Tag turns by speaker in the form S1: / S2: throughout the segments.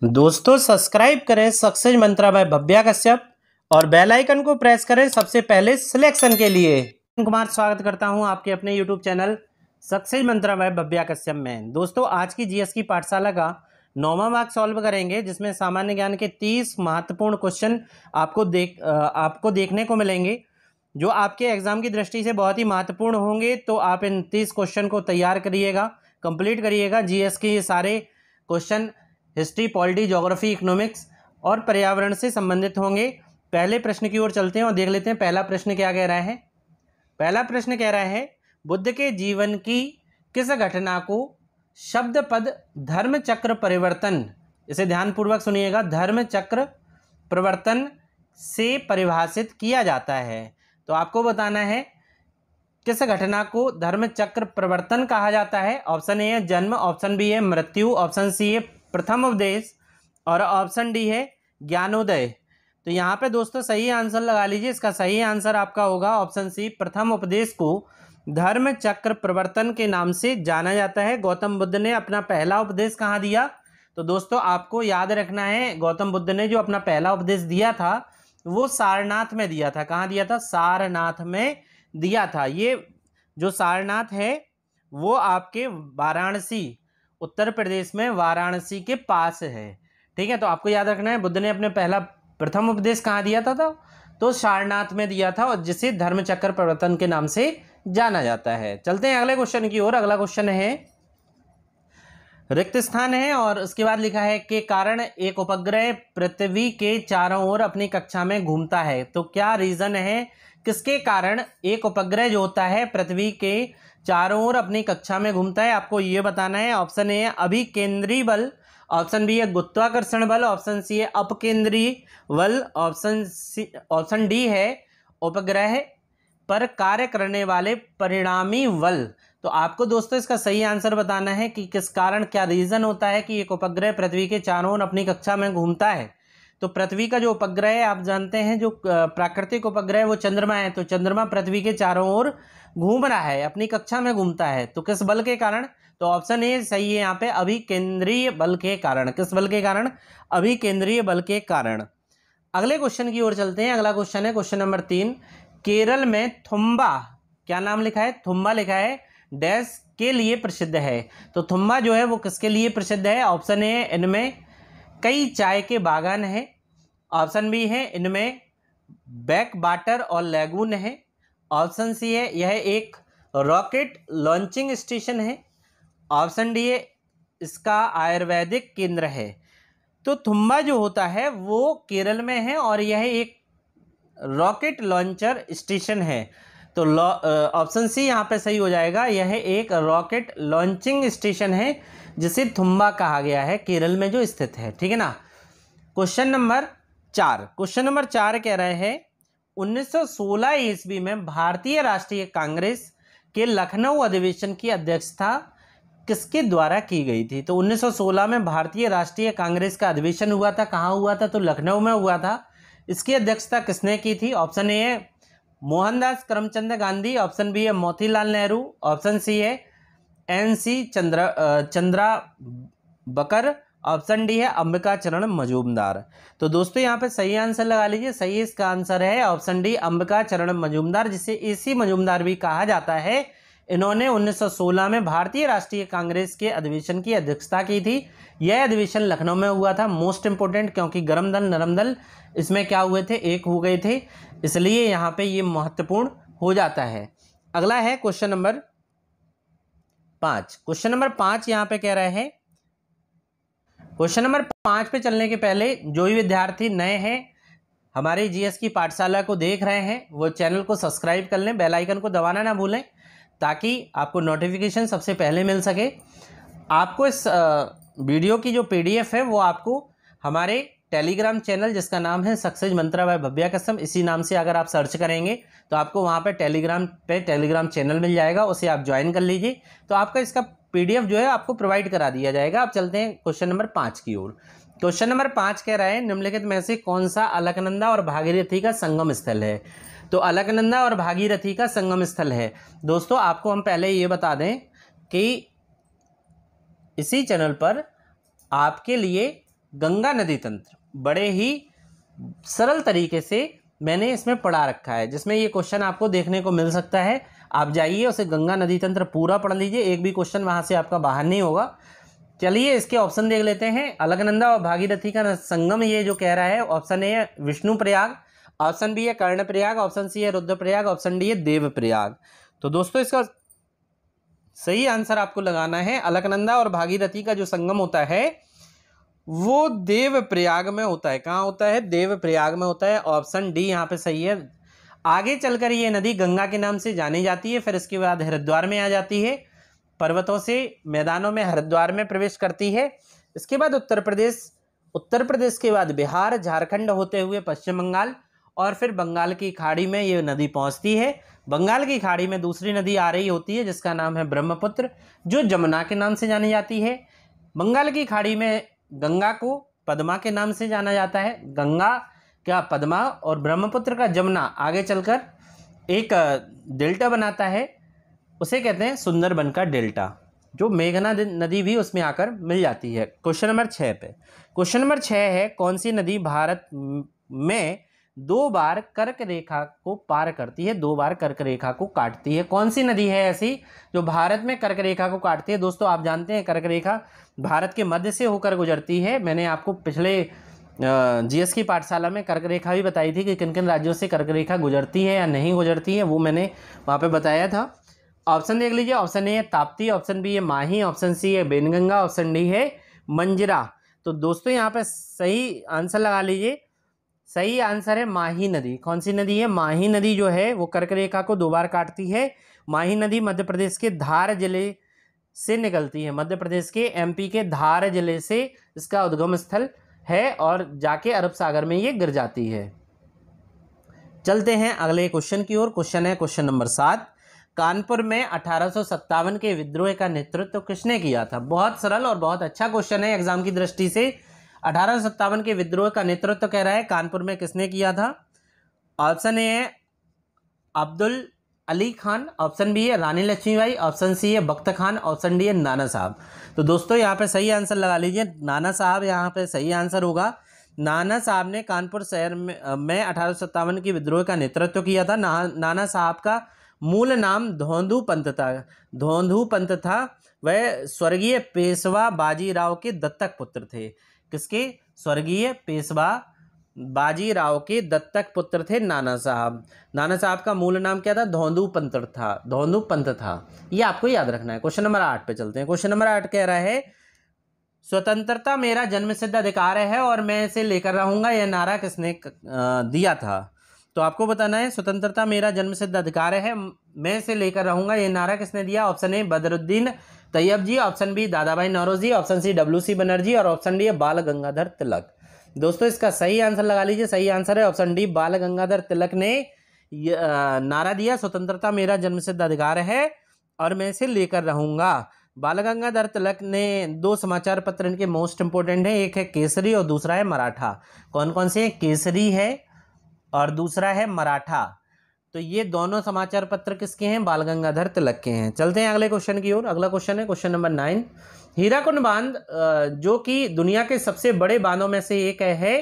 S1: दोस्तों सब्सक्राइब करें सक्सेस मंत्रा बाय भव्या कश्यप और बेल आइकन को प्रेस करें सबसे पहले सिलेक्शन के लिए। कुमार स्वागत करता हूं आपके अपने यूट्यूब चैनल सक्सेस मंत्रा बाय भव्या कश्यप में। दोस्तों आज की जीएस की पाठशाला का 9वां भाग सॉल्व करेंगे, जिसमें सामान्य ज्ञान के 30 महत्वपूर्ण क्वेश्चन आपको देखने को मिलेंगे, जो आपके एग्जाम की दृष्टि से बहुत ही महत्वपूर्ण होंगे। तो आप इन 30 क्वेश्चन को तैयार करिएगा, कंप्लीट करिएगा। जीएस के ये सारे question history, polity, geography, economics और पर्यावरण से संबंधित होंगे। पहले प्रश्न की ओर चलते हैं और देख लेते हैं पहला प्रश्न क्या कह रहा है। पहला प्रश्न कह रहा है, बुद्ध के जीवन की किस घटना को शब्द पद धर्म चक्र परिवर्तन, इसे ध्यानपूर्वक सुनिएगा, धर्म चक्र परिवर्तन से परिभाषित किया जाता है। तो आपको बताना है किस घटना को धर्म चक्र परिवर्तन कहा जाता है। ऑप्शन ए है जन्म, ऑप्शन बी है मृत्यु, ऑप्शन सी है प्रथम उपदेश और ऑप्शन डी है ज्ञानोदय। तो यहाँ पे दोस्तों सही आंसर लगा लीजिए। इसका सही आंसर आपका होगा ऑप्शन सी, प्रथम उपदेश को धर्म चक्र प्रवर्तन के नाम से जाना जाता है। गौतम बुद्ध ने अपना पहला उपदेश कहाँ दिया? तो दोस्तों आपको याद रखना है, गौतम बुद्ध ने जो अपना पहला उपदेश दिया था वो सारनाथ में दिया था। कहाँ दिया था? सारनाथ में दिया था। ये जो सारनाथ है वो आपके वाराणसी, उत्तर प्रदेश में वाराणसी के पास है। ठीक है, तो आपको याद रखना है बुद्ध ने अपने पहला प्रथम उपदेश कहाँ दिया था? तो सारनाथ में दिया था, और जिसे धर्मचक्र परिवर्तन के नाम से जाना जाता है। चलते हैं अगले क्वेश्चन की ओर। अगला क्वेश्चन है, रिक्त स्थान है और उसके बाद लिखा है के कारण एक उपग्रह पृथ्वी के चारों ओर अपनी कक्षा में घूमता है। तो क्या रीजन है, किसके कारण एक उपग्रह जो होता है पृथ्वी के चारों ओर अपनी कक्षा में घूमता है? आपको ये बताना है। ऑप्शन ए है अभिकेंद्री बल, ऑप्शन बी है गुरुत्वाकर्षण बल, ऑप्शन सी है अपकेंद्रीय बल, ऑप्शन डी है उपग्रह पर कार्य करने वाले परिणामी बल। तो आपको दोस्तों इसका सही आंसर बताना है कि किस कारण, क्या रीजन होता है कि एक उपग्रह पृथ्वी के चारों ओर अपनी कक्षा में घूमता है। तो पृथ्वी का जो उपग्रह है, आप जानते हैं जो प्राकृतिक उपग्रह है वो चंद्रमा है। तो चंद्रमा पृथ्वी के चारों ओर घूम रहा है, अपनी कक्षा में घूमता है। तो किस बल के कारण? तो ऑप्शन ए सही है यहाँ पे, अभिकेंद्रीय बल के कारण। किस बल के कारण? अभिकेंद्रीय बल के कारण। अगले क्वेश्चन की ओर चलते हैं। अगला क्वेश्चन है क्वेश्चन नंबर 3। केरल में थुम्बा, क्या नाम लिखा है? थुम्बा लिखा है, डैश के लिए प्रसिद्ध है। तो थुम्बा जो है वो किसके लिए प्रसिद्ध है? ऑप्शन ए इनमें कई चाय के बागान हैं, ऑप्शन बी है इनमें बैक वाटर और लैगून है, ऑप्शन सी है यह एक रॉकेट लॉन्चिंग स्टेशन है, ऑप्शन डी है इसका आयुर्वेदिक केंद्र है। तो थुम्बा जो होता है वो केरल में है और यह एक रॉकेट लॉन्चर स्टेशन है। तो ऑप्शन सी यहाँ पे सही हो जाएगा, यह एक रॉकेट लॉन्चिंग स्टेशन है जिसे थुम्बा कहा गया है, केरल में जो स्थित है। ठीक है ना। Question number 4। क्वेश्चन नंबर 4 कह रहे हैं 1916 ईस्वी में भारतीय राष्ट्रीय कांग्रेस के लखनऊ अधिवेशन की अध्यक्षता किसके द्वारा की गई थी? तो 1916 में भारतीय राष्ट्रीय कांग्रेस का अधिवेशन हुआ था। कहाँ हुआ था? तो लखनऊ में हुआ था। इसकी अध्यक्षता किसने की थी? ऑप्शन ए है मोहनदास करमचंद गांधी, ऑप्शन बी है मोतीलाल नेहरू, ऑप्शन सी है एन.सी. चंद्रा बकर, ऑप्शन डी है अंबिका चरण मजूमदार। तो दोस्तों यहाँ पे सही आंसर लगा लीजिए। सही इसका आंसर है ऑप्शन डी, अंबिका चरण मजूमदार, जिसे ए.सी. मजूमदार भी कहा जाता है। इन्होंने 1916 में भारतीय राष्ट्रीय कांग्रेस के अधिवेशन की अध्यक्षता की थी। यह अधिवेशन लखनऊ में हुआ था। मोस्ट इंपोर्टेंट, क्योंकि गरम दल नरम दल इसमें क्या हुए थे? एक हो गए थे, इसलिए यहाँ पे ये महत्वपूर्ण हो जाता है। अगला है क्वेश्चन नंबर 5। क्वेश्चन नंबर 5 यहाँ पे कह रहे हैं, क्वेश्चन नंबर 5 पे चलने के पहले जो भी विद्यार्थी नए हैं हमारे जीएस की पाठशाला को देख रहे हैं वो चैनल को सब्सक्राइब कर लें, बेल आइकन को दबाना ना भूलें ताकि आपको नोटिफिकेशन सबसे पहले मिल सके। आपको इस वीडियो की जो पीडीएफ है वो आपको हमारे टेलीग्राम चैनल, जिसका नाम है सक्सेस मंत्रा बाय भव्या कश्यप, इसी नाम से अगर आप सर्च करेंगे तो आपको वहाँ पे टेलीग्राम चैनल मिल जाएगा, उसे आप ज्वाइन कर लीजिए। तो आपका इसका पीडीएफ जो है आपको प्रोवाइड करा दिया जाएगा। आप चलते हैं क्वेश्चन नंबर 5 की ओर। क्वेश्चन नंबर 5 कह रहा है निम्नलिखित में से कौन सा अलकनंदा और भागीरथी का संगम स्थल है? तो अलकनंदा और भागीरथी का संगम स्थल है। दोस्तों आपको हम पहले ये बता दें कि इसी चैनल पर आपके लिए गंगा नदी तंत्र बड़े ही सरल तरीके से मैंने इसमें पढ़ा रखा है, जिसमें ये क्वेश्चन आपको देखने को मिल सकता है। आप जाइए उसे गंगा नदी तंत्र पूरा पढ़ लीजिए, एक भी क्वेश्चन वहाँ से आपका बाहर नहीं होगा। चलिए इसके ऑप्शन देख लेते हैं। अलकनंदा और भागीरथी का संगम ये जो कह रहा है, ऑप्शन ए है विष्णु प्रयाग, ऑप्शन बी है कर्ण प्रयाग, ऑप्शन सी है रुद्र प्रयाग, ऑप्शन डी है देव प्रयाग। तो दोस्तों इसका सही आंसर आपको लगाना है। अलकनंदा और भागीरथी का जो संगम होता है वो देव प्रयाग में होता है। कहाँ होता है? देव प्रयाग में होता है। ऑप्शन डी यहाँ पे सही है। आगे चलकर ये नदी गंगा के नाम से जानी जाती है, फिर इसके बाद हरिद्वार में आ जाती है, पर्वतों से मैदानों में हरिद्वार में प्रवेश करती है। इसके बाद उत्तर प्रदेश के बाद बिहार, झारखंड होते हुए पश्चिम बंगाल, और फिर बंगाल की खाड़ी में ये नदी पहुंचती है। बंगाल की खाड़ी में दूसरी नदी आ रही होती है जिसका नाम है ब्रह्मपुत्र, जो जमुना के नाम से जानी जाती है। बंगाल की खाड़ी में गंगा को पद्मा के नाम से जाना जाता है। गंगा का पद्मा और ब्रह्मपुत्र का जमुना आगे चलकर एक डेल्टा बनाता है, उसे कहते हैं सुंदरबन का डेल्टा, जो मेघना नदी भी उसमें आकर मिल जाती है। क्वेश्चन नंबर 6 पे, क्वेश्चन नंबर 6 है, कौन सी नदी भारत में 2 बार कर्क रेखा को पार करती है, 2 बार कर्क रेखा को काटती है? कौन सी नदी है ऐसी जो भारत में कर्क रेखा को काटती है? दोस्तों आप जानते हैं कर्क रेखा भारत के मध्य से होकर गुजरती है। मैंने आपको पिछले जीएस की पाठशाला में कर्क रेखा भी बताई थी कि किन किन राज्यों से कर्क रेखा गुजरती है या नहीं गुजरती है, वो मैंने वहाँ पे बताया था। ऑप्शन देख लीजिए। ऑप्शन ए है ताप्ती, ऑप्शन बी है माही, ऑप्शन सी है बेनगंगा, ऑप्शन डी है मंजरा। तो दोस्तों यहाँ पे सही आंसर लगा लीजिए। सही आंसर है माही नदी। कौन सी नदी है? माही नदी जो है वो कर्क रेखा को 2 बार काटती है। माही नदी मध्य प्रदेश के धार जिले से निकलती है। मध्य प्रदेश के एमपी के धार जिले से इसका उद्गम स्थल है और जाके अरब सागर में ये गिर जाती है। चलते हैं अगले क्वेश्चन की ओर। क्वेश्चन है क्वेश्चन नंबर 7, कानपुर में 1857 के विद्रोह का नेतृत्व किसने किया था? बहुत सरल और बहुत अच्छा क्वेश्चन है एग्जाम की दृष्टि से। 1857 के विद्रोह का नेतृत्व कह रहा है कानपुर में किसने किया था? ऑप्शन ए है अब्दुल अली खान, ऑप्शन बी है रानी लक्ष्मीबाई, ऑप्शन सी है बख्त खान, ऑप्शन डी है नाना साहब। तो दोस्तों यहाँ पे सही आंसर लगा लीजिए, नाना साहब यहाँ पे सही आंसर होगा। नाना साहब ने कानपुर शहर में 1857 की विद्रोह का नेतृत्व किया था। नाना साहब का मूल नाम धोंधू पंत था। धोंधू पंत था। वह स्वर्गीय पेशवा बाजीराव के दत्तक पुत्र थे। किसके? स्वर्गीय पेशवा बाजीराव के दत्तक पुत्र थे नाना साहब। नाना साहब का मूल नाम क्या था? धोंधू पंत था। धोंधू पंत था, ये आपको याद रखना है। क्वेश्चन नंबर 8 पे चलते हैं। क्वेश्चन नंबर 8 कह रहा है, स्वतंत्रता मेरा जन्मसिद्ध अधिकार है और मैं इसे लेकर रहूंगा, यह नारा किसने दिया था? तो आपको बताना है स्वतंत्रता मेरा जन्मसिद्ध अधिकार है, मैं इसे लेकर रहूंगा, ये नारा किसने दिया? Option A Badruddin Tyab ji, option B Dadabhai Naoroji, option C WC Banerjee और ऑप्शन डी बाल गंगाधर तिलक। दोस्तों इसका सही आंसर लगा लीजिए। सही आंसर है ऑप्शन डी, बाल गंगाधर तिलक ने नारा दिया स्वतंत्रता मेरा जन्मसिद्ध अधिकार है और मैं इसे लेकर रहूंगा। बाल गंगाधर तिलक ने 2 समाचार पत्र इनके मोस्ट इंपोर्टेंट है, एक है केसरी और दूसरा है मराठा। कौन कौन से? केसरी है और दूसरा है मराठा। तो ये दोनों समाचार पत्र किसके हैं? बाल गंगाधर तिलक के हैं। चलते हैं अगले क्वेश्चन की ओर। अगला क्वेश्चन है क्वेश्चन नंबर 9, हीराकुंड बांध जो कि दुनिया के सबसे बड़े बांधों में से एक है,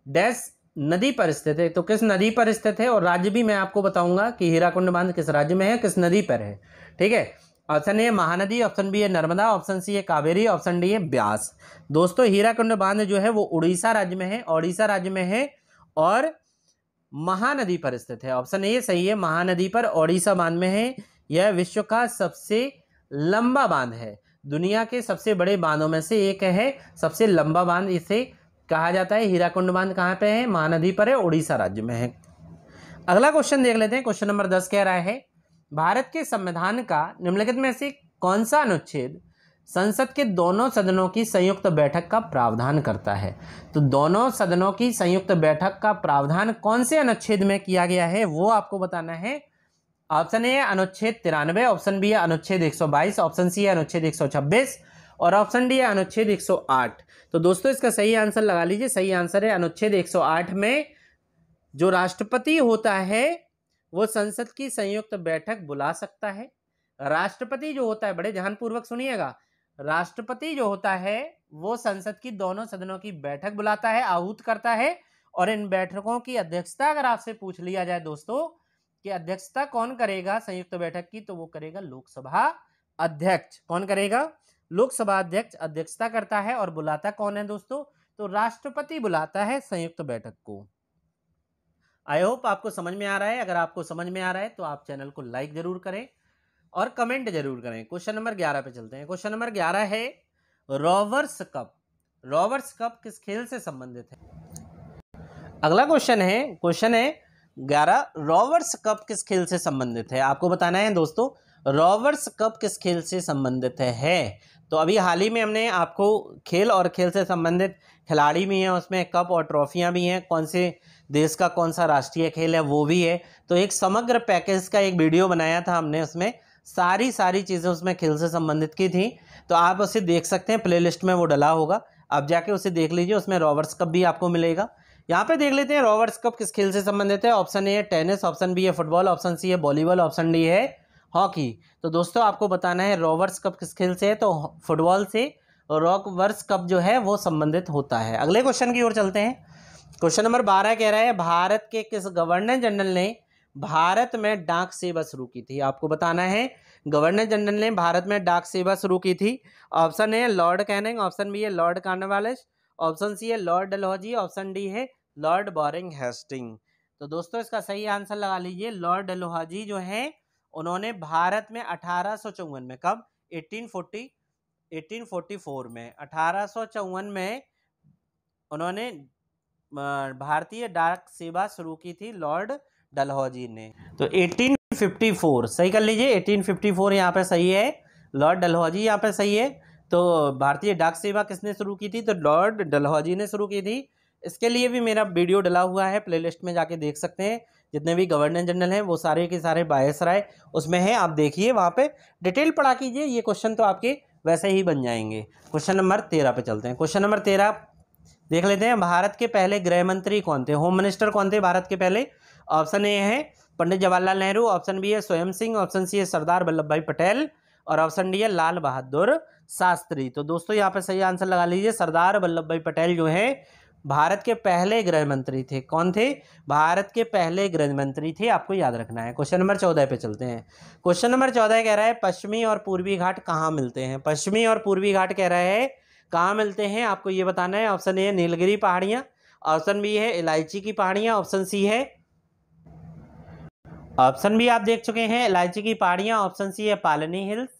S1: डैश नदी पर स्थित है। तो किस नदी पर स्थित है? और राज्य भी मैं आपको बताऊंगा कि हीराकुंड बांध किस राज्य में है, किस नदी पर है। ठीक है, option A Mahanadi, option B है नर्मदा, ऑप्शन सी है कावेरी, ऑप्शन डी है ब्यास। दोस्तों हीराकुंड बांध जो है वो उड़ीसा राज्य में है, ओडिशा राज्य में है और महानदी पर स्थित है। ऑप्शन ए सही है, महानदी पर ओडिशा बांध में है। यह विश्व का सबसे लंबा बांध है, दुनिया के सबसे बड़े बांधों में से एक है, सबसे लंबा बांध इसे कहा जाता है। हीराकुंड बांध कहाँ पे है? महानदी पर है, उड़ीसा राज्य में है। अगला क्वेश्चन देख लेते हैं। क्वेश्चन नंबर 10 कह रहा है, भारत के संविधान का निम्नलिखित में से कौन सा अनुच्छेद संसद के दोनों सदनों की संयुक्त बैठक का प्रावधान करता है? तो दोनों सदनों की संयुक्त बैठक का प्रावधान कौन से अनुच्छेद में किया गया है वो आपको बताना है। ऑप्शन ए अनुच्छेद 93, ऑप्शन बी है अनुच्छेद 122, ऑप्शन सी है अनुच्छेद 126 और ऑप्शन डी है अनुच्छेद 108। तो दोस्तों इसका सही आंसर लगा लीजिए। सही आंसर है अनुच्छेद 108 में जो राष्ट्रपति होता है वो संसद की संयुक्त बैठक बुला सकता है। राष्ट्रपति जो होता है, बड़े ध्यानपूर्वक सुनिएगा, राष्ट्रपति जो होता है वो संसद की दोनों सदनों की बैठक बुलाता है, आहूत करता है, और इन बैठकों की अध्यक्षता अगर आपसे पूछ लिया जाए दोस्तों कि अध्यक्षता कौन करेगा संयुक्त बैठक की, तो वो करेगा लोकसभा अध्यक्ष। कौन करेगा? लोकसभा अध्यक्ष अध्यक्षता करता है। और बुलाता कौन है दोस्तों? तो राष्ट्रपति बुलाता है संयुक्त बैठक को। आई होप आपको समझ में आ रहा है। अगर आपको समझ में आ रहा है तो आप चैनल को लाइक जरूर करें और कमेंट जरूर करें। क्वेश्चन नंबर 11 पे चलते हैं। क्वेश्चन नंबर 11 है रोवर्स कप। रोवर्स कप किस खेल से संबंधित है? अगला क्वेश्चन है 11, रोवर्स कप किस खेल से संबंधित है? आपको बताना है दोस्तों रोवर्स कप किस खेल से संबंधित है। तो अभी हाल ही में हमने आपको खेल और खेल से संबंधित खिलाड़ी भी हैं, उसमें कप और ट्रॉफियां भी हैं, कौन से देश का कौन सा राष्ट्रीय खेल है वो भी है। तो एक समग्र पैकेज का एक वीडियो बनाया था हमने, उसमें सारी चीज़ें उसमें खेल से संबंधित की थी। तो आप उसे देख सकते हैं, प्लेलिस्ट में वो डला होगा, आप जाके उसे देख लीजिए। उसमें रोवर्स कप भी आपको मिलेगा। यहाँ पे देख लेते हैं रोवर्स कप किस खेल से संबंधित है। ऑप्शन ए है टेनिस, ऑप्शन बी है फुटबॉल, ऑप्शन सी है वॉलीबॉल, ऑप्शन डी है हॉकी। तो दोस्तों आपको बताना है रोवर्स कप किस खेल से है। तो फुटबॉल से रोवर्स कप जो है वो संबंधित होता है। अगले क्वेश्चन की ओर चलते हैं। क्वेश्चन नंबर 12 कह रहा है भारत के किस गवर्नर जनरल ने भारत में डाक सेवा शुरू की थी? आपको बताना है गवर्नर जनरल ने भारत में डाक सेवा शुरू की थी। ऑप्शन ए है लॉर्ड कैनिंग, ऑप्शन बी है लॉर्ड कॉर्नवालिस, ऑप्शन सी है लॉर्ड डलहौजी, ऑप्शन डी है लॉर्ड बोरिंग हेस्टिंग। तो दोस्तों इसका सही आंसर लगा लीजिए। लॉर्ड डलहौजी जो है उन्होंने भारत में 1854 में, कब? 1844 में, 1854 में उन्होंने भारतीय डाक सेवा शुरू की थी लॉर्ड डलहौजी ने। तो 1854 सही कर लीजिए, 1854 यहाँ पे सही है, लॉर्ड डलहौजी यहाँ पे सही है। तो भारतीय डाक सेवा किसने शुरू की थी? तो लॉर्ड डलहौजी ने शुरू की थी। इसके लिए भी मेरा वीडियो डला हुआ है, प्लेलिस्ट में जाके देख सकते हैं। जितने भी गवर्नर जनरल हैं वो सारे के सारे वायसराय उसमें हैं, आप देखिए वहाँ पे डिटेल पढ़ा कीजिए। ये क्वेश्चन तो आपके वैसे ही बन जाएंगे। क्वेश्चन नंबर 13 पे चलते हैं। क्वेश्चन नंबर 13 देख लेते हैं। भारत के पहले गृह मंत्री कौन थे? होम मिनिस्टर कौन थे भारत के पहले? ऑप्शन ए है पंडित जवाहरलाल नेहरू, ऑप्शन बी है स्वयं सिंह, ऑप्शन सी है सरदार वल्लभ भाई पटेल, और ऑप्शन डी है लाल बहादुर शास्त्री। तो दोस्तों यहाँ पे सही आंसर लगा लीजिए। सरदार वल्लभ भाई पटेल जो है भारत के पहले गृह मंत्री थे। कौन थे? भारत के पहले गृह मंत्री थे, आपको याद रखना है। क्वेश्चन नंबर 14 पे चलते हैं। क्वेश्चन नंबर 14 कह रहा है पश्चिमी और पूर्वी घाट कहाँ मिलते हैं? पश्चिमी और पूर्वी घाट कह रहा है कहाँ मिलते हैं, आपको ये बताना है। ऑप्शन ए है नीलगिरी पहाड़ियाँ, ऑप्शन बी है इलायची की पहाड़ियाँ, ऑप्शन सी है, ऑप्शन बी आप देख चुके हैं इलायची की पहाड़ियाँ, ऑप्शन सी है पालनी हिल्स,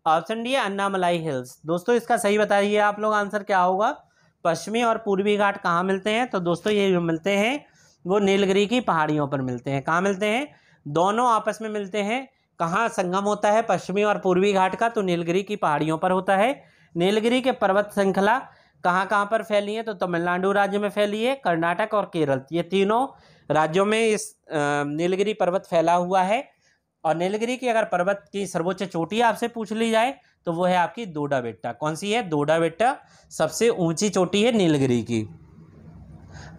S1: ऑप्शन डी है अन्नामलाई हिल्स। दोस्तों इसका सही बताइए आप लोग, आंसर क्या होगा? पश्चिमी और पूर्वी घाट कहाँ मिलते हैं? तो दोस्तों ये जो मिलते हैं वो नीलगिरी की पहाड़ियों पर मिलते हैं। कहाँ मिलते हैं? दोनों आपस में मिलते हैं। कहाँ संगम होता है पश्चिमी और पूर्वी घाट का? तो नीलगिरी की पहाड़ियों पर होता है। नीलगिरी के पर्वत श्रृंखला कहाँ कहाँ पर फैली है? तो तमिलनाडु राज्य में फैली है, कर्नाटक और केरल, ये तीनों राज्यों में इस नीलगिरी पर्वत फैला हुआ है। और नीलगिरी की अगर पर्वत की सर्वोच्च चोटी आपसे पूछ ली जाए तो वो है आपकी दोडा बेट्टा। कौन सी है? दोडा बेट्टा सबसे ऊंची चोटी है नीलगिरी की।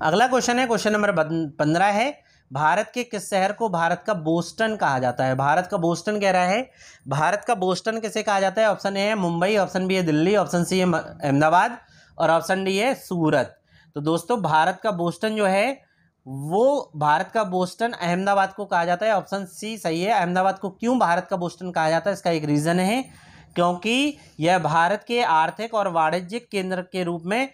S1: अगला क्वेश्चन है क्वेश्चन नंबर 15 है भारत के किस शहर को भारत का बोस्टन कहा जाता है? भारत का बोस्टन कह रहा है भारत का बोस्टन किसे कहा जाता है? ऑप्शन ए है मुंबई, ऑप्शन बी है दिल्ली, ऑप्शन सी है अहमदाबाद, और ऑप्शन डी है सूरत। तो दोस्तों भारत का बोस्टन जो है वो भारत का बोस्टन अहमदाबाद को कहा जाता है। ऑप्शन सी सही है। अहमदाबाद को क्यों भारत का बोस्टन कहा जाता है? इसका एक रीज़न है, क्योंकि यह भारत के आर्थिक और वाणिज्यिक केंद्र के रूप में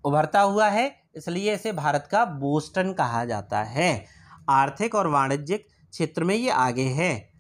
S1: उभरता हुआ है, इसलिए इसे भारत का बोस्टन कहा जाता है। आर्थिक और वाणिज्यिक क्षेत्र में ये आगे है।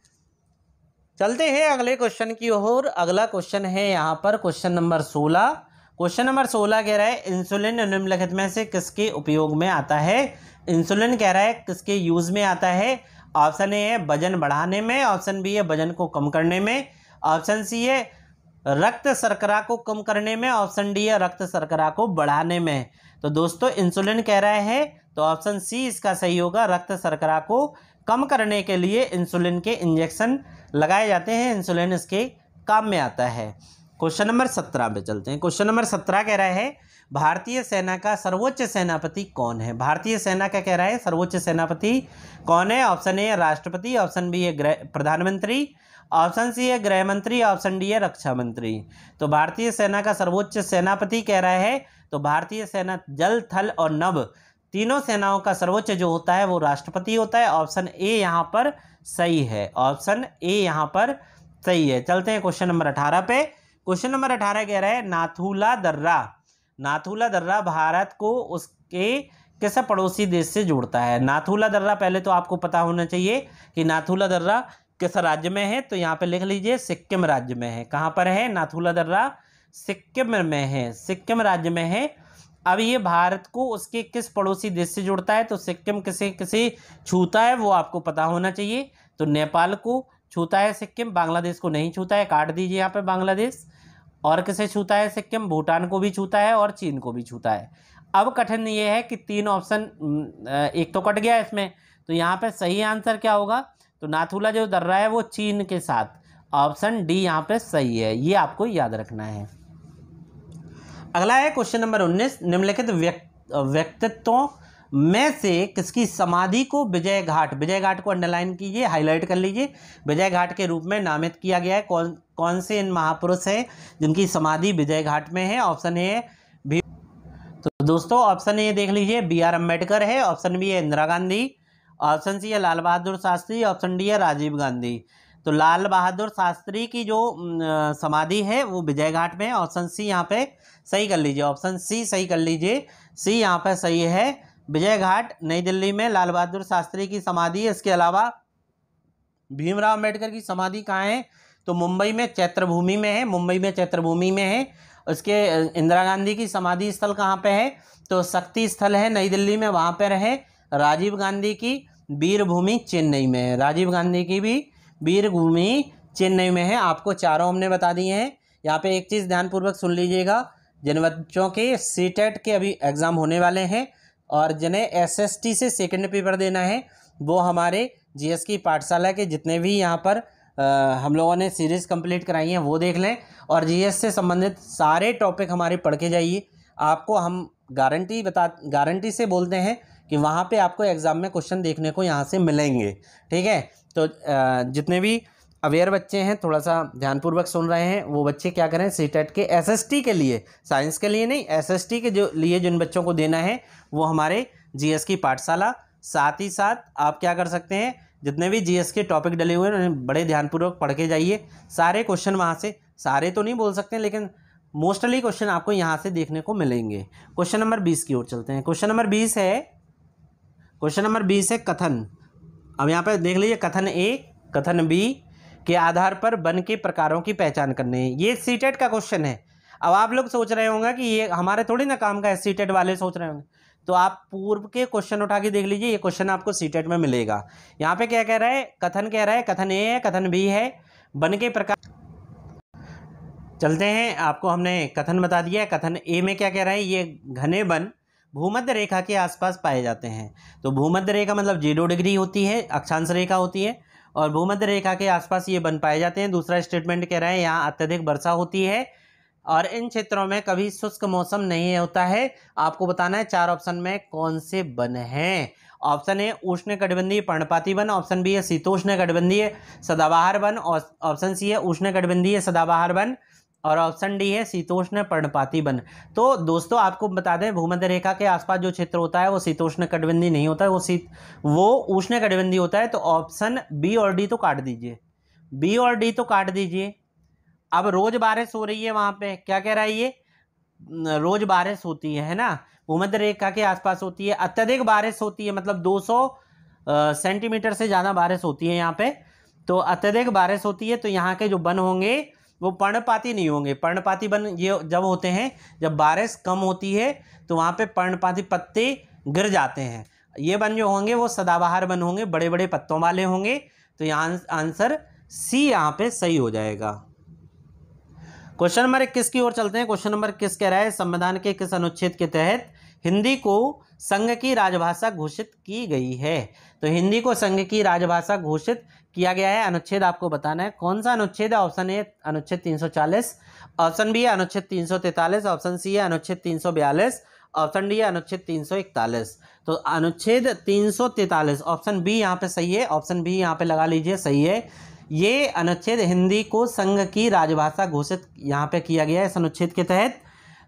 S1: चलते हैं अगले क्वेश्चन की ओर। अगला क्वेश्चन है यहाँ पर क्वेश्चन नंबर 16। क्वेश्चन नंबर 16 कह रहा है इंसुलिन निम्नलिखित में से किसके उपयोग में आता है? इंसुलिन कह रहा है किसके यूज में आता है? ऑप्शन ए है वजन बढ़ाने में, ऑप्शन बी है वजन को कम करने में, ऑप्शन सी है रक्त शर्करा को कम करने में, ऑप्शन डी है रक्त शर्करा को बढ़ाने में। तो दोस्तों इंसुलिन कह रहा है तो ऑप्शन सी इसका सही होगा। रक्त शर्करा को कम करने के लिए इंसुलिन के इंजेक्शन लगाए जाते हैं, इंसुलिन इसके काम में आता है। क्वेश्चन नंबर 17 पे चलते हैं। क्वेश्चन नंबर 17 कह रहा है भारतीय सेना का सर्वोच्च सेनापति कौन है? भारतीय सेना का कह रहा है सर्वोच्च सेनापति कौन है? ऑप्शन ए है राष्ट्रपति, ऑप्शन बी है प्रधानमंत्री, ऑप्शन सी है गृह मंत्री, ऑप्शन डी है रक्षा मंत्री। तो भारतीय सेना का सर्वोच्च सेनापति कह रहा है, तो भारतीय सेना जल, थल और नभ तीनों सेनाओं का सर्वोच्च जो होता है वो राष्ट्रपति होता है। ऑप्शन ए यहाँ पर सही है, ऑप्शन ए यहाँ पर सही है। चलते हैं क्वेश्चन नंबर 18 पे। क्वेश्चन नंबर 18 कह रहा है नाथुला दर्रा, नाथुला दर्रा भारत को उसके किस पड़ोसी देश से जोड़ता है। नाथुला दर्रा पहले तो आपको पता होना चाहिए कि नाथुला दर्रा किस राज्य में है, तो यहाँ पे लिख लीजिए सिक्किम राज्य में है। कहाँ पर है नाथुला दर्रा? सिक्किम में है, सिक्किम राज्य में है। अब ये भारत को उसके किस पड़ोसी देश से जोड़ता है, तो सिक्किम किसे छूता है वो आपको पता होना चाहिए। तो नेपाल को छूता है सिक्किम, बांग्लादेश को नहीं छूता है, काट दीजिए यहाँ पे बांग्लादेश। और किसे छूता है सिक्किम? भूटान को भी छूता है और चीन को भी छूता है। अब कठिन ये है कि तीन ऑप्शन, एक तो कट गया इसमें, तो यहाँ पे सही आंसर क्या होगा? तो नाथुला जो दर्रा है वो चीन के साथ, ऑप्शन डी यहाँ पे सही है, ये आपको याद रखना है। अगला है क्वेश्चन नंबर 19, निम्नलिखित व्यक्तित्वों में से किसकी समाधि को विजय घाट, विजय घाट को अंडरलाइन कीजिए, हाईलाइट कर लीजिए, विजय घाट के रूप में नामित किया गया है। कौन से इन महापुरुष हैं जिनकी समाधि विजय घाट में है? ऑप्शन ए भी, तो दोस्तों ऑप्शन ए देख लीजिए बी आर अम्बेडकर है, ऑप्शन बी है इंदिरा गांधी, ऑप्शन सी है लाल बहादुर शास्त्री, ऑप्शन डी है राजीव गांधी। तो लाल बहादुर शास्त्री की जो समाधि है वो विजय घाट में है। ऑप्शन सी यहाँ पे सही कर लीजिए, ऑप्शन सी सही कर लीजिए, सी यहाँ पे सही है। विजय घाट नई दिल्ली में लाल बहादुर शास्त्री की समाधि है। इसके अलावा भीमराव अम्बेडकर की समाधि कहाँ है? तो मुंबई में चैत्रभूमि में है, मुंबई में चैत्रभूमि में है। उसके इंदिरा गांधी की समाधि स्थल कहाँ पे है? तो शक्ति स्थल है नई दिल्ली में, वहाँ पर है। राजीव गांधी की वीरभूमि चेन्नई में है, राजीव गांधी की भी वीरभूमि चेन्नई में है। आपको चारों हमने बता दिए हैं। यहाँ पे एक चीज़ ध्यानपूर्वक सुन लीजिएगा, जिन बच्चों के सीटेट के अभी एग्ज़ाम होने वाले हैं और जिन्हें एसएसटी से सेकंड पेपर देना है, वो हमारे जीएस की पाठशाला के जितने भी यहाँ पर हम लोगों ने सीरीज़ कंप्लीट कराई हैं वो देख लें, और जीएस से संबंधित सारे टॉपिक हमारे पढ़ के जाइए। आपको हम गारंटी से बोलते हैं कि वहाँ पे आपको एग्ज़ाम में क्वेश्चन देखने को यहाँ से मिलेंगे, ठीक है। तो जितने भी अवेयर बच्चे हैं थोड़ा सा ध्यानपूर्वक सुन रहे हैं, वो बच्चे क्या करें, सीटेट के एसएसटी के लिए, साइंस के लिए नहीं, एसएसटी के जो लिए जिन बच्चों को देना है वो हमारे जीएस की पाठशाला, साथ ही साथ आप क्या कर सकते हैं, जितने भी जीएस के टॉपिक डले हुए हैं उन्हें बड़े ध्यानपूर्वक पढ़ के जाइए। सारे क्वेश्चन वहाँ से, सारे तो नहीं बोल सकते लेकिन मोस्टली क्वेश्चन आपको यहाँ से देखने को मिलेंगे। क्वेश्चन नंबर 20 की ओर चलते हैं। क्वेश्चन नंबर 20 है कथन। अब यहाँ पर देख लीजिए, कथन ए, कथन बी के आधार पर वन के प्रकारों की पहचान करने, ये सीटेट का क्वेश्चन है। अब आप लोग सोच रहे होंगे कि ये हमारे थोड़ी ना काम का है, सीटेट वाले सोच रहे होंगे, तो आप पूर्व के क्वेश्चन उठा के देख लीजिए, ये क्वेश्चन आपको सीटेट में मिलेगा। यहाँ पे क्या कह रहा है, कथन कह रहा है, कथन ए है, कथन बी है, वन के प्रकार। चलते हैं, आपको हमने कथन बता दिया है। कथन ए में क्या कह रहा है, ये घने वन भूमध्य रेखा के आसपास पाए जाते हैं। तो भूमध्य रेखा मतलब 0 डिग्री होती है, अक्षांश रेखा होती है, और भूमध्य रेखा के आसपास ये वन पाए जाते हैं। दूसरा स्टेटमेंट कह रहा है यहाँ अत्यधिक वर्षा होती है और इन क्षेत्रों में कभी शुष्क मौसम नहीं होता है। आपको बताना है 4 ऑप्शन में कौन से वन हैं। ऑप्शन ए उष्णकटिबंधीय पर्णपाती वन, ऑप्शन बी है शीतोष्णकटिबंधीय सदाबहार वन, ऑप्शन सी है उष्णकटिबंधीय सदाबहार वन, और ऑप्शन डी है शीतोष्ण पर्णपाती वन। तो दोस्तों आपको बता दें, भूमध्य रेखा के आसपास जो क्षेत्र होता है वो शीतोष्ण कटिबंधीय नहीं होता है, वो उष्ण कटिबंधीय होता है। तो ऑप्शन बी और डी तो काट दीजिए, बी और डी तो काट दीजिए। अब रोज बारिश हो रही है वहां पे, क्या कह रहा है ये, रोज बारिश होती है ना, भूमध्य रेखा के आसपास होती है, अत्यधिक बारिश होती है, मतलब 200 सेंटीमीटर से ज़्यादा बारिश होती है यहाँ पे। तो अत्यधिक बारिश होती है, तो यहाँ के जो वन होंगे वो पर्णपाती नहीं होंगे। पर्णपाती वन ये जब होते हैं जब बारिश कम होती है, तो वहाँ पे पर्णपाती पत्ते गिर जाते हैं। ये वन जो होंगे वो सदाबहार वन होंगे, बड़े बड़े पत्तों वाले होंगे। तो यहाँ आंसर सी यहाँ पे सही हो जाएगा। क्वेश्चन नंबर 21 की ओर चलते हैं। क्वेश्चन नंबर 21 कह रहा है, संविधान के किस अनुच्छेद के तहत हिंदी को संघ की राजभाषा घोषित की गई है। तो हिंदी को संघ की राजभाषा घोषित किया गया है। अनुच्छेद आपको बताना है कौन सा अनुच्छेद है। ऑप्शन ए अनुच्छेद 340, ऑप्शन बी है अनुच्छेद 343, ऑप्शन सी है अनुच्छेद 342, ऑप्शन डी है अनुच्छेद 341। तो अनुच्छेद 343 ऑप्शन बी यहाँ पे सही है, ऑप्शन बी यहाँ पे लगा लीजिए, सही है। ये अनुच्छेद हिंदी को संघ की राजभाषा घोषित यहाँ पे किया गया है इस अनुच्छेद के तहत।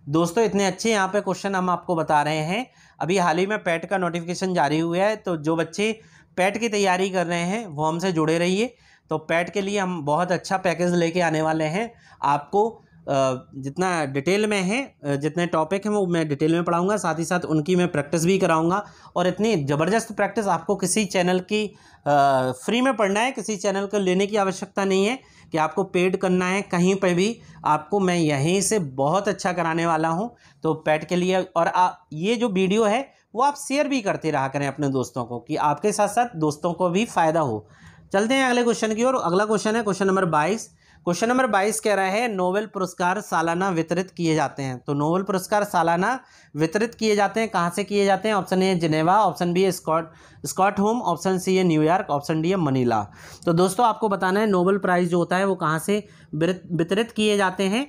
S1: दोस्तों इतने अच्छे यहाँ पे क्वेश्चन हम आपको बता रहे हैं। अभी हाल ही में पैट का नोटिफिकेशन जारी हुआ है, तो जो बच्चे पैट की तैयारी कर रहे हैं वो हमसे जुड़े रहिए। तो पैट के लिए हम बहुत अच्छा पैकेज लेके आने वाले हैं। आपको जितना डिटेल में है, जितने टॉपिक हैं वो मैं डिटेल में पढ़ाऊंगा, साथ ही साथ उनकी मैं प्रैक्टिस भी कराऊंगा। और इतनी ज़बरदस्त प्रैक्टिस आपको किसी चैनल की फ्री में पढ़ना है, किसी चैनल को लेने की आवश्यकता नहीं है कि आपको पेड करना है कहीं पे भी। आपको मैं यहीं से बहुत अच्छा कराने वाला हूं। तो पैट के लिए और ये जो वीडियो है वो आप शेयर भी करते रहा करें अपने दोस्तों को, कि आपके साथ साथ दोस्तों को भी फ़ायदा हो। चलते हैं अगले क्वेश्चन की ओर। अगला क्वेश्चन है क्वेश्चन नंबर 22। क्वेश्चन नंबर 22 कह रहा है नोबेल पुरस्कार सालाना वितरित किए जाते हैं। तो नोबेल पुरस्कार सालाना वितरित किए जाते हैं, कहाँ से किए जाते हैं? Option A Geneva, option B स्कॉटहोम, option C है न्यूयॉर्क, ऑप्शन डी है मनीला। तो दोस्तों आपको बताना है नोबेल प्राइज़ जो होता है वो कहाँ से वितरित किए जाते हैं।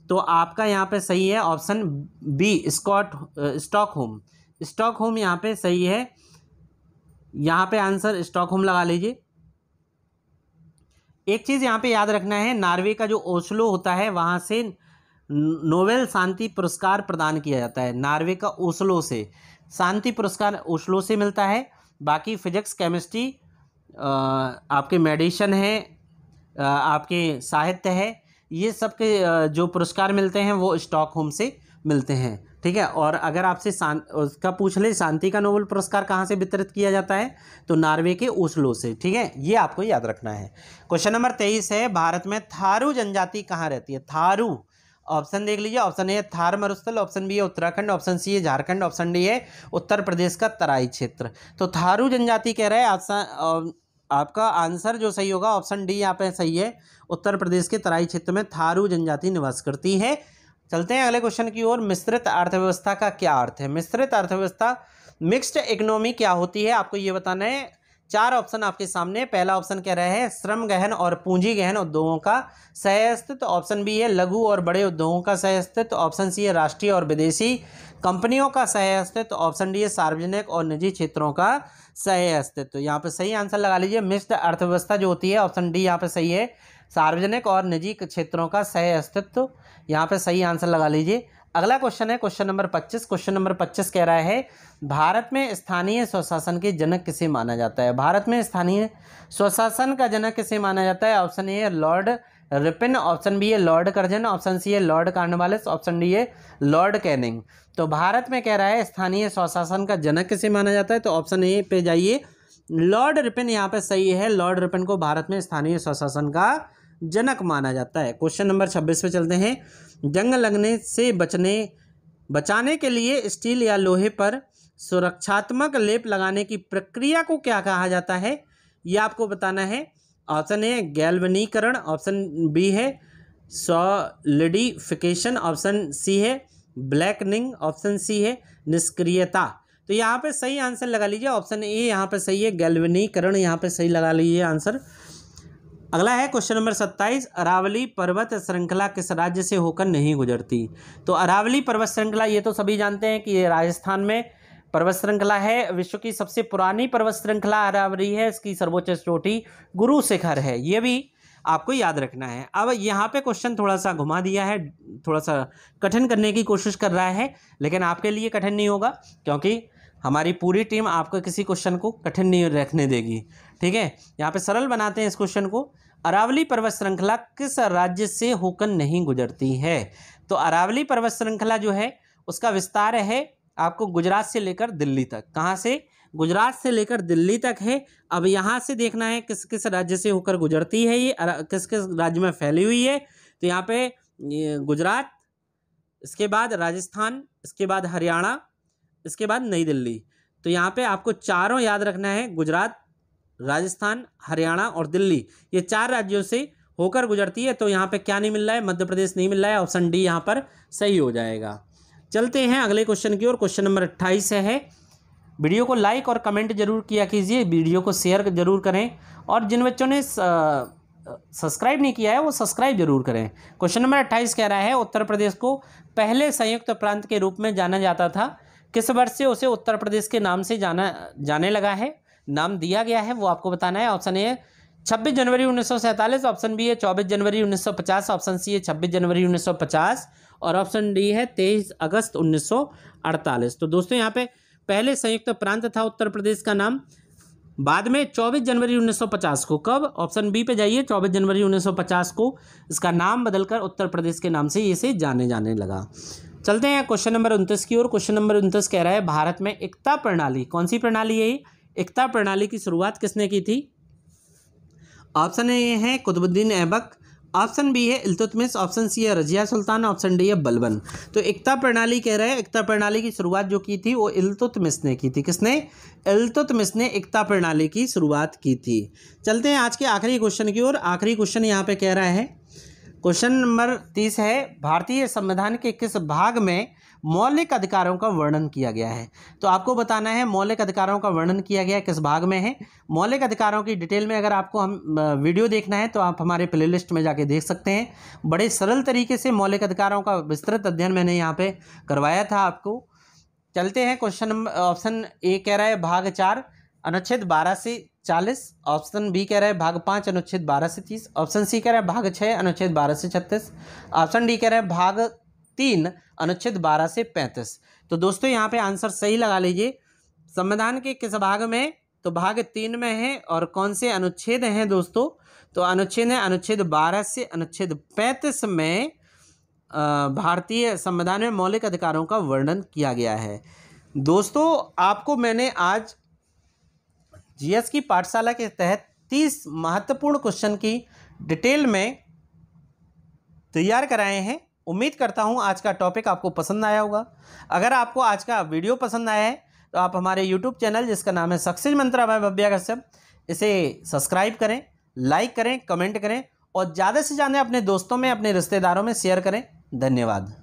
S1: तो आपका यहाँ पे सही है ऑप्शन बी स्टॉकहोम। स्टॉकहोम यहाँ पे सही है। यहाँ पे आंसर स्टॉकहोम लगा लीजिए। एक चीज़ यहाँ पे याद रखना है, नॉर्वे का जो ओस्लो होता है वहाँ से नोबेल शांति पुरस्कार प्रदान किया जाता है। नॉर्वे का ओस्लो से शांति पुरस्कार ओस्लो से मिलता है। बाकी फिजिक्स, केमिस्ट्री, आपके मेडिसिन है, आपके साहित्य है, ये सब के जो पुरस्कार मिलते हैं वो स्टॉकहोम से मिलते हैं। ठीक है। और अगर आपसे उसका पूछ ले शांति का नोबेल पुरस्कार कहाँ से वितरित किया जाता है, तो नॉर्वे के ओस्लो से। ठीक है, ये आपको याद रखना है। क्वेश्चन नंबर 23 है भारत में थारू जनजाति कहाँ रहती है? थारू, ऑप्शन देख लीजिए। ऑप्शन ए है थार मरुस्थल, ऑप्शन बी है उत्तराखंड, ऑप्शन सी है झारखंड, ऑप्शन डी है उत्तर प्रदेश का तराई क्षेत्र। तो थारू जनजाति कह रहा है, आपका आंसर जो सही होगा ऑप्शन डी यहाँ पे सही है। उत्तर प्रदेश के तराई क्षेत्र में थारू जनजाति निवास करती है। चलते हैं अगले क्वेश्चन की ओर। मिश्रित अर्थव्यवस्था का क्या अर्थ है? मिश्रित अर्थव्यवस्था, मिक्स्ड इकोनॉमी क्या होती है, आपको ये बताना है। 4 ऑप्शन आपके सामने। पहला ऑप्शन कह रहे हैं श्रम गहन और पूंजी गहन उद्योगों का सह अस्तित्व, ऑप्शन बी है लघु और बड़े उद्योगों का सह अस्तित्व, ऑप्शन सी है राष्ट्रीय और विदेशी कंपनियों का सह अस्तित्व, ऑप्शन डी है सार्वजनिक और निजी क्षेत्रों का सह अस्तित्व। यहाँ पे सही आंसर लगा लीजिए। मिक्स्ड अर्थव्यवस्था जो होती है ऑप्शन डी यहाँ पे सही है, सार्वजनिक और निजी क्षेत्रों का सह अस्तित्व। यहाँ पे सही आंसर लगा लीजिए। अगला क्वेश्चन है क्वेश्चन नंबर 25। क्वेश्चन नंबर 25 कह रहा है भारत में स्थानीय स्वशासन के जनक किसे माना जाता है? भारत में स्थानीय स्वशासन का जनक किसे माना जाता है? ऑप्शन ए है लॉर्ड रिपन, ऑप्शन बी है लॉर्ड कर्जन, ऑप्शन सी है लॉर्ड कॉर्नवालिस, ऑप्शन डी है लॉर्ड कैनिंग। तो भारत में कह रहा है स्थानीय स्वशासन का जनक किसे माना जाता है, तो ऑप्शन ए पे जाइए, लॉर्ड रिपन यहाँ पे सही है। लॉर्ड रिपन को भारत में स्थानीय स्वशासन का जनक माना जाता है। क्वेश्चन नंबर 26 पे चलते हैं। जंग लगने से बचाने के लिए स्टील या लोहे पर सुरक्षात्मक लेप लगाने की प्रक्रिया को क्या कहा जाता है, ये आपको बताना है। ऑप्शन ए गैल्वनीकरण, ऑप्शन बी है सॉलिडिफिकेशन, ऑप्शन सी है ब्लैकनिंग, ऑप्शन सी है निष्क्रियता। तो यहाँ पे सही आंसर लगा लीजिए। ऑप्शन ए यहाँ पे सही है, गैल्वनीकरण यहाँ पे सही लगा लीजिए आंसर। अगला है क्वेश्चन नंबर 27। अरावली पर्वत श्रृंखला किस राज्य से होकर नहीं गुजरती? तो अरावली पर्वत श्रृंखला ये तो सभी जानते हैं कि ये राजस्थान में पर्वत श्रृंखला है। विश्व की सबसे पुरानी पर्वत श्रृंखला अरावली है। इसकी सर्वोच्च चोटी गुरु शिखर है, ये भी आपको याद रखना है। अब यहाँ पे क्वेश्चन थोड़ा सा घुमा दिया है, थोड़ा सा कठिन करने की कोशिश कर रहा है, लेकिन आपके लिए कठिन नहीं होगा क्योंकि हमारी पूरी टीम आपको किसी क्वेश्चन को कठिन नहीं रखने देगी। ठीक है, यहाँ पे सरल बनाते हैं इस क्वेश्चन को। अरावली पर्वत श्रृंखला किस राज्य से होकर नहीं गुजरती है? तो अरावली पर्वत श्रृंखला जो है उसका विस्तार है आपको गुजरात से लेकर दिल्ली तक। कहाँ से? गुजरात से लेकर दिल्ली तक है। अब यहाँ से देखना है किस किस राज्य से होकर गुजरती है, ये किस किस राज्य में फैली हुई है। तो यहाँ पे गुजरात, इसके बाद राजस्थान, इसके बाद हरियाणा, इसके बाद नई दिल्ली। तो यहाँ पे आपको चारों याद रखना है, गुजरात, राजस्थान, हरियाणा और दिल्ली, ये 4 राज्यों से होकर गुजरती है। तो यहाँ पे क्या नहीं मिल रहा है? मध्य प्रदेश नहीं मिल रहा है। ऑप्शन डी यहाँ पर सही हो जाएगा। चलते हैं अगले क्वेश्चन की ओर। क्वेश्चन नंबर 28 है। वीडियो को लाइक और कमेंट जरूर किया कीजिए, वीडियो को शेयर जरूर करें, और जिन बच्चों ने सब्सक्राइब नहीं किया है वो सब्सक्राइब जरूर करें। क्वेश्चन नंबर 28 कह रहा है उत्तर प्रदेश को पहले संयुक्त प्रांत के रूप में जाना जाता था, किस वर्ष से उसे उत्तर प्रदेश के नाम से जाने लगा है, नाम दिया गया है, वो आपको बताना है। ऑप्शन ए 26 जनवरी 1947, ऑप्शन बी है 24 जनवरी 1950, ऑप्शन सी है 26 जनवरी 1950 और ऑप्शन डी है 23 अगस्त 1948। तो दोस्तों यहाँ पे पहले संयुक्त प्रांत था उत्तर प्रदेश का नाम, बाद में 24 जनवरी 1950 को, कब, ऑप्शन बी पे जाइए, 24 जनवरी 1950 को इसका नाम बदलकर उत्तर प्रदेश के नाम से इसे जाने लगा। चलते हैं क्वेश्चन नंबर 29 की ओर। क्वेश्चन नंबर 29 कह रहा है भारत में एकता प्रणाली, कौन सी प्रणाली है? एकता प्रणाली की शुरुआत किसने की थी? ऑप्शन ए है कुतुबुद्दीन ऐबक, ऑप्शन बी है इल्तुतमिश, ऑप्शन सी है रजिया सुल्तान, ऑप्शन डी है बलबन। तो एकता प्रणाली कह रहे हैं, एकता प्रणाली की शुरुआत जो की थी वो इल्तुतमिश ने की थी। किसने? इल्तुतमिश ने एकता प्रणाली की शुरुआत की थी। चलते हैं आज के आखिरी क्वेश्चन की ओर। आखिरी क्वेश्चन यहाँ पे कह रहा है, क्वेश्चन नंबर 30 है, भारतीय संविधान के किस भाग में मौलिक अधिकारों का वर्णन किया गया है? तो आपको बताना है मौलिक अधिकारों का वर्णन किया गया किस भाग में है। मौलिक अधिकारों की डिटेल में अगर आपको वीडियो देखना है तो आप हमारे प्लेलिस्ट में जाके देख सकते हैं। बड़े सरल तरीके से मौलिक अधिकारों का विस्तृत अध्ययन मैंने यहाँ पे करवाया था आपको। चलते हैं क्वेश्चन नंबर, ऑप्शन ए कह रहा है भाग 4 अनुच्छेद 12 से 40, ऑप्शन बी कह रहा है भाग 5 अनुच्छेद 12 से 30, ऑप्शन सी कह रहा है भाग 6 अनुच्छेद 12 से 36, ऑप्शन डी कह रहा है भाग 3 अनुच्छेद 12 से 35। तो दोस्तों यहाँ पे आंसर सही लगा लीजिए। संविधान के किस भाग में? तो भाग 3 में है। और कौन से अनुच्छेद हैं दोस्तों? तो अनुच्छेद है अनुच्छेद 12 से अनुच्छेद 35 में भारतीय संविधान में मौलिक अधिकारों का वर्णन किया गया है। दोस्तों आपको मैंने आज जीएस की पाठशाला के तहत 30 महत्वपूर्ण क्वेश्चन की डिटेल में तैयार कराए हैं। उम्मीद करता हूं आज का टॉपिक आपको पसंद आया होगा। अगर आपको आज का वीडियो पसंद आया है तो आप हमारे यूट्यूब चैनल जिसका नाम है सक्सेस मंत्रा बाय भव्या कश्यप, इसे सब्सक्राइब करें, लाइक करें, कमेंट करें और ज़्यादा से ज़्यादा अपने दोस्तों में, अपने रिश्तेदारों में शेयर करें। धन्यवाद।